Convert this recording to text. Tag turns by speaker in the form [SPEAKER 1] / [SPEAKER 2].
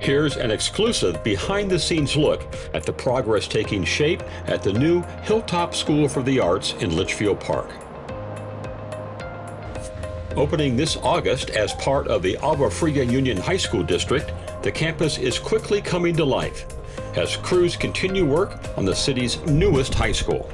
[SPEAKER 1] Here's an exclusive behind-the-scenes look at the progress taking shape at the new Hilltop School for the Arts in Litchfield Park. Opening this August as part of the Agua Fria Union High School District, the campus is quickly coming to life as crews continue work on the city's newest high school.